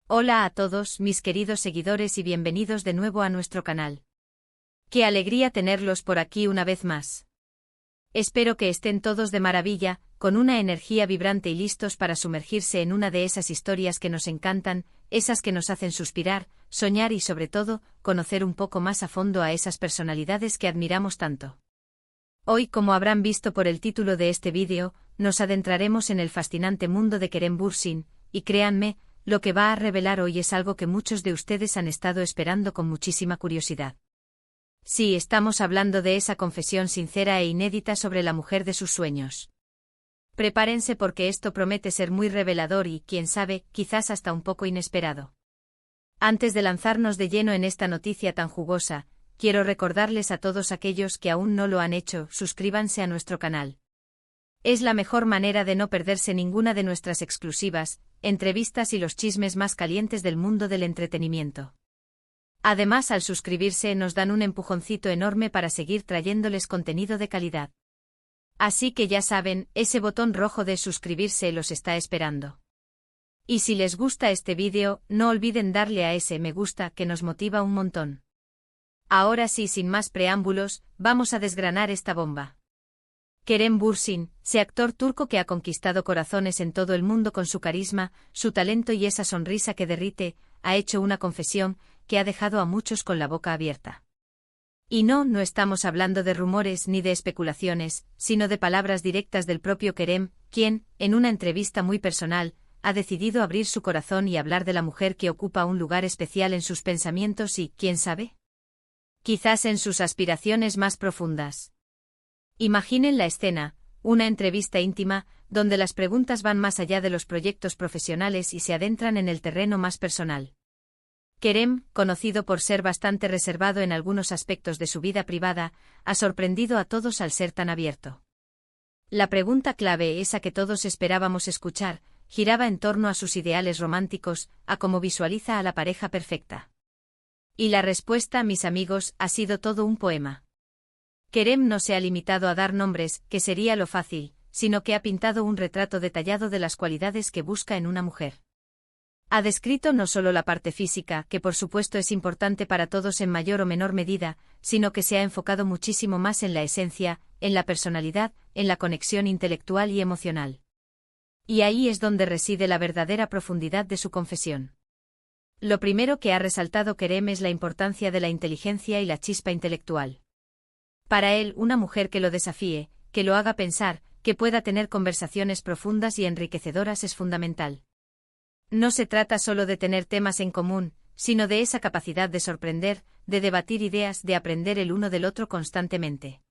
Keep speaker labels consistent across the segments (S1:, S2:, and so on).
S1: Hola a todos mis queridos seguidores y bienvenidos de nuevo a nuestro canal. Qué alegría tenerlos por aquí una vez más. Espero que estén todos de maravilla, con una energía vibrante y listos para sumergirse en una de esas historias que nos encantan, esas que nos hacen suspirar, soñar y sobre todo, conocer un poco más a fondo a esas personalidades que admiramos tanto. Hoy, como habrán visto por el título de este vídeo, nos adentraremos en el fascinante mundo de Kerem Bürsin, y créanme, lo que va a revelar hoy es algo que muchos de ustedes han estado esperando con muchísima curiosidad. Sí, estamos hablando de esa confesión sincera e inédita sobre la mujer de sus sueños. Prepárense porque esto promete ser muy revelador y, quién sabe, quizás hasta un poco inesperado. Antes de lanzarnos de lleno en esta noticia tan jugosa, quiero recordarles a todos aquellos que aún no lo han hecho, suscríbanse a nuestro canal. Es la mejor manera de no perderse ninguna de nuestras exclusivas, entrevistas y los chismes más calientes del mundo del entretenimiento. Además, al suscribirse nos dan un empujoncito enorme para seguir trayéndoles contenido de calidad. Así que ya saben, ese botón rojo de suscribirse los está esperando. Y si les gusta este vídeo, no olviden darle a ese me gusta que nos motiva un montón. Ahora sí, sin más preámbulos, vamos a desgranar esta bomba. Kerem Bürsin, ese actor turco que ha conquistado corazones en todo el mundo con su carisma, su talento y esa sonrisa que derrite, ha hecho una confesión que ha dejado a muchos con la boca abierta. Y no estamos hablando de rumores ni de especulaciones, sino de palabras directas del propio Kerem, quien, en una entrevista muy personal, ha decidido abrir su corazón y hablar de la mujer que ocupa un lugar especial en sus pensamientos y, ¿quién sabe?, quizás en sus aspiraciones más profundas. Imaginen la escena, una entrevista íntima, donde las preguntas van más allá de los proyectos profesionales y se adentran en el terreno más personal. Kerem, conocido por ser bastante reservado en algunos aspectos de su vida privada, ha sorprendido a todos al ser tan abierto. La pregunta clave, esa que todos esperábamos escuchar, giraba en torno a sus ideales románticos, a cómo visualiza a la pareja perfecta. Y la respuesta, mis amigos, ha sido todo un poema. Kerem no se ha limitado a dar nombres, que sería lo fácil, sino que ha pintado un retrato detallado de las cualidades que busca en una mujer. Ha descrito no solo la parte física, que por supuesto es importante para todos en mayor o menor medida, sino que se ha enfocado muchísimo más en la esencia, en la personalidad, en la conexión intelectual y emocional. Y ahí es donde reside la verdadera profundidad de su confesión. Lo primero que ha resaltado Kerem es la importancia de la inteligencia y la chispa intelectual. Para él, una mujer que lo desafíe, que lo haga pensar, que pueda tener conversaciones profundas y enriquecedoras es fundamental. No se trata solo de tener temas en común, sino de esa capacidad de sorprender, de debatir ideas, de aprender el uno del otro constantemente.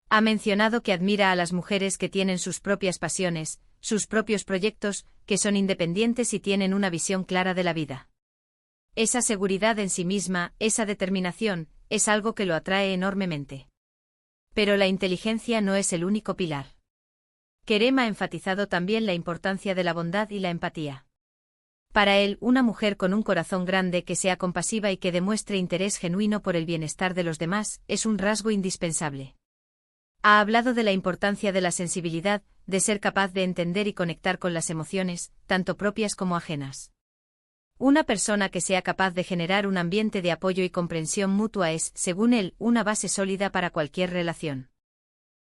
S1: Ha mencionado que admira a las mujeres que tienen sus propias pasiones, sus propios proyectos, que son independientes y tienen una visión clara de la vida. Esa seguridad en sí misma, esa determinación, es algo que lo atrae enormemente. Pero la inteligencia no es el único pilar. Kerem ha enfatizado también la importancia de la bondad y la empatía. Para él, una mujer con un corazón grande que sea compasiva y que demuestre interés genuino por el bienestar de los demás, es un rasgo indispensable. Ha hablado de la importancia de la sensibilidad, de ser capaz de entender y conectar con las emociones, tanto propias como ajenas. Una persona que sea capaz de generar un ambiente de apoyo y comprensión mutua es, según él, una base sólida para cualquier relación.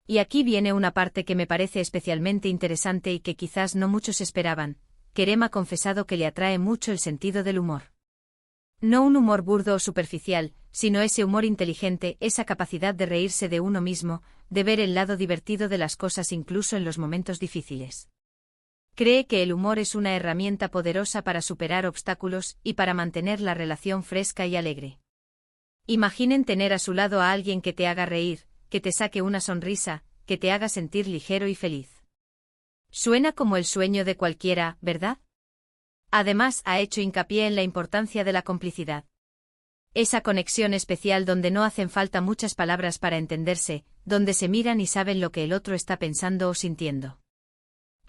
S1: Y aquí viene una parte que me parece especialmente interesante y que quizás no muchos esperaban. Kerem ha confesado que le atrae mucho el sentido del humor. No un humor burdo o superficial, sino ese humor inteligente, esa capacidad de reírse de uno mismo, de ver el lado divertido de las cosas incluso en los momentos difíciles. Cree que el humor es una herramienta poderosa para superar obstáculos y para mantener la relación fresca y alegre. Imaginen tener a su lado a alguien que te haga reír, que te saque una sonrisa, que te haga sentir ligero y feliz. Suena como el sueño de cualquiera, ¿verdad? Además, ha hecho hincapié en la importancia de la complicidad. Esa conexión especial donde no hacen falta muchas palabras para entenderse, donde se miran y saben lo que el otro está pensando o sintiendo.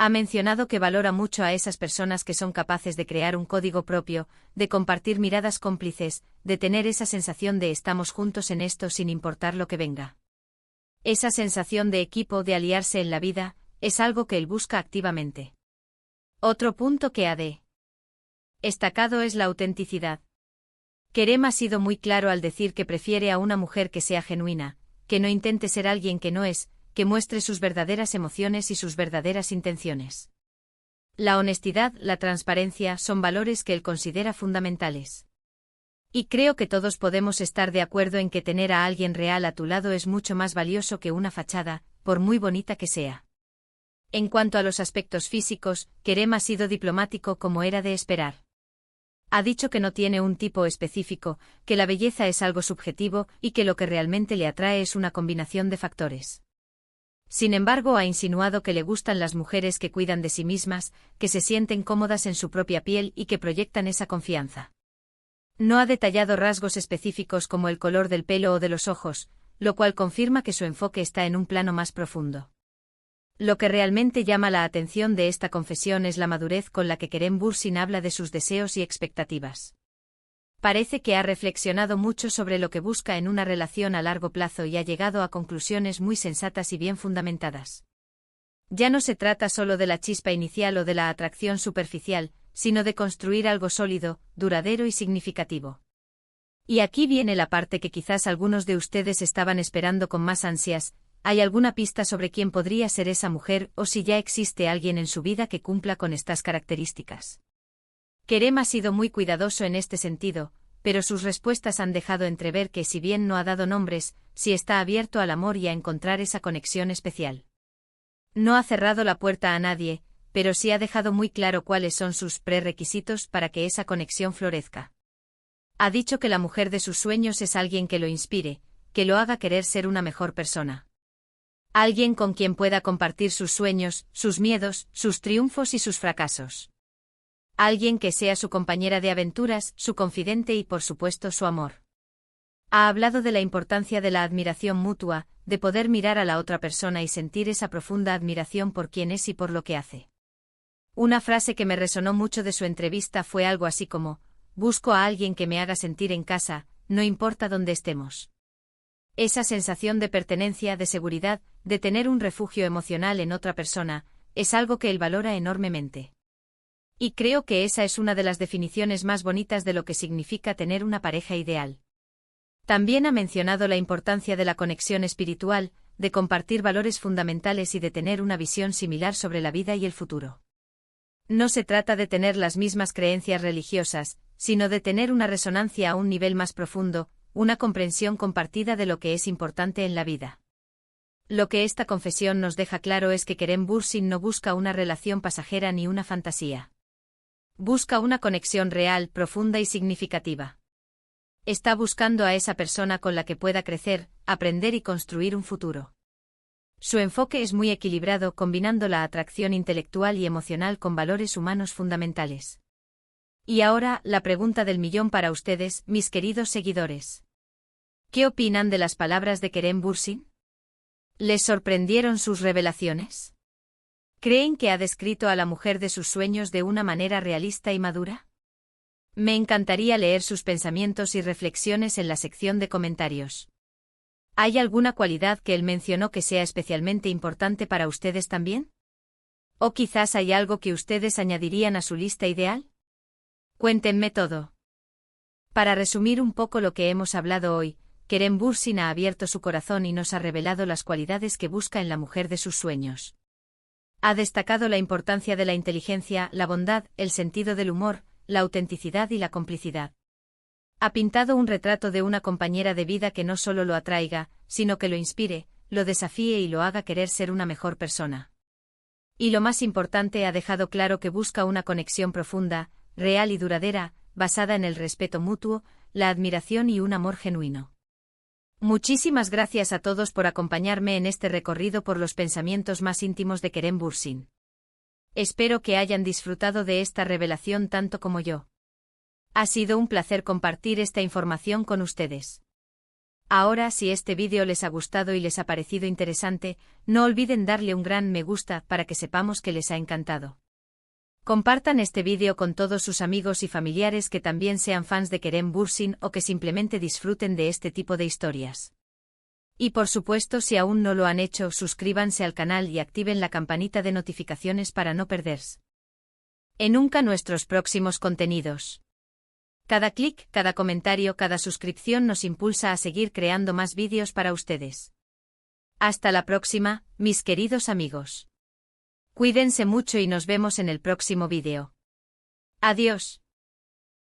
S1: Ha mencionado que valora mucho a esas personas que son capaces de crear un código propio, de compartir miradas cómplices, de tener esa sensación de estamos juntos en esto sin importar lo que venga. Esa sensación de equipo, de aliarse en la vida, es algo que él busca activamente. Otro punto que ha Destacado es la autenticidad. Kerem ha sido muy claro al decir que prefiere a una mujer que sea genuina, que no intente ser alguien que no es, que muestre sus verdaderas emociones y sus verdaderas intenciones. La honestidad, la transparencia son valores que él considera fundamentales. Y creo que todos podemos estar de acuerdo en que tener a alguien real a tu lado es mucho más valioso que una fachada, por muy bonita que sea. En cuanto a los aspectos físicos, Kerem ha sido diplomático como era de esperar. Ha dicho que no tiene un tipo específico, que la belleza es algo subjetivo y que lo que realmente le atrae es una combinación de factores. Sin embargo, ha insinuado que le gustan las mujeres que cuidan de sí mismas, que se sienten cómodas en su propia piel y que proyectan esa confianza. No ha detallado rasgos específicos como el color del pelo o de los ojos, lo cual confirma que su enfoque está en un plano más profundo. Lo que realmente llama la atención de esta confesión es la madurez con la que Kerem Bürsin habla de sus deseos y expectativas. Parece que ha reflexionado mucho sobre lo que busca en una relación a largo plazo y ha llegado a conclusiones muy sensatas y bien fundamentadas. Ya no se trata solo de la chispa inicial o de la atracción superficial, sino de construir algo sólido, duradero y significativo. Y aquí viene la parte que quizás algunos de ustedes estaban esperando con más ansias. ¿Hay alguna pista sobre quién podría ser esa mujer o si ya existe alguien en su vida que cumpla con estas características? Kerem ha sido muy cuidadoso en este sentido, pero sus respuestas han dejado entrever que si bien no ha dado nombres, sí está abierto al amor y a encontrar esa conexión especial. No ha cerrado la puerta a nadie, pero sí ha dejado muy claro cuáles son sus prerequisitos para que esa conexión florezca. Ha dicho que la mujer de sus sueños es alguien que lo inspire, que lo haga querer ser una mejor persona. Alguien con quien pueda compartir sus sueños, sus miedos, sus triunfos y sus fracasos. Alguien que sea su compañera de aventuras, su confidente y por supuesto su amor. Ha hablado de la importancia de la admiración mutua, de poder mirar a la otra persona y sentir esa profunda admiración por quien es y por lo que hace. Una frase que me resonó mucho de su entrevista fue algo así como: busco a alguien que me haga sentir en casa, no importa dónde estemos. Esa sensación de pertenencia, de seguridad, de tener un refugio emocional en otra persona, es algo que él valora enormemente. Y creo que esa es una de las definiciones más bonitas de lo que significa tener una pareja ideal. También ha mencionado la importancia de la conexión espiritual, de compartir valores fundamentales y de tener una visión similar sobre la vida y el futuro. No se trata de tener las mismas creencias religiosas, sino de tener una resonancia a un nivel más profundo, una comprensión compartida de lo que es importante en la vida. Lo que esta confesión nos deja claro es que Kerem Bürsin no busca una relación pasajera ni una fantasía. Busca una conexión real, profunda y significativa. Está buscando a esa persona con la que pueda crecer, aprender y construir un futuro. Su enfoque es muy equilibrado, combinando la atracción intelectual y emocional con valores humanos fundamentales. Y ahora, la pregunta del millón para ustedes, mis queridos seguidores. ¿Qué opinan de las palabras de Kerem Bürsin? ¿Les sorprendieron sus revelaciones? ¿Creen que ha descrito a la mujer de sus sueños de una manera realista y madura? Me encantaría leer sus pensamientos y reflexiones en la sección de comentarios. ¿Hay alguna cualidad que él mencionó que sea especialmente importante para ustedes también? ¿O quizás hay algo que ustedes añadirían a su lista ideal? Cuéntenme todo. Para resumir un poco lo que hemos hablado hoy, Kerem Bürsin ha abierto su corazón y nos ha revelado las cualidades que busca en la mujer de sus sueños. Ha destacado la importancia de la inteligencia, la bondad, el sentido del humor, la autenticidad y la complicidad. Ha pintado un retrato de una compañera de vida que no solo lo atraiga, sino que lo inspire, lo desafíe y lo haga querer ser una mejor persona. Y lo más importante, ha dejado claro que busca una conexión profunda, real y duradera, basada en el respeto mutuo, la admiración y un amor genuino. Muchísimas gracias a todos por acompañarme en este recorrido por los pensamientos más íntimos de Kerem Bürsin. Espero que hayan disfrutado de esta revelación tanto como yo. Ha sido un placer compartir esta información con ustedes. Ahora, si este vídeo les ha gustado y les ha parecido interesante, no olviden darle un gran me gusta para que sepamos que les ha encantado. Compartan este vídeo con todos sus amigos y familiares que también sean fans de Kerem Bürsin o que simplemente disfruten de este tipo de historias. Y por supuesto, si aún no lo han hecho, suscríbanse al canal y activen la campanita de notificaciones para no perderse nunca nuestros próximos contenidos. Cada clic, cada comentario, cada suscripción nos impulsa a seguir creando más vídeos para ustedes. Hasta la próxima, mis queridos amigos. Cuídense mucho y nos vemos en el próximo vídeo. Adiós.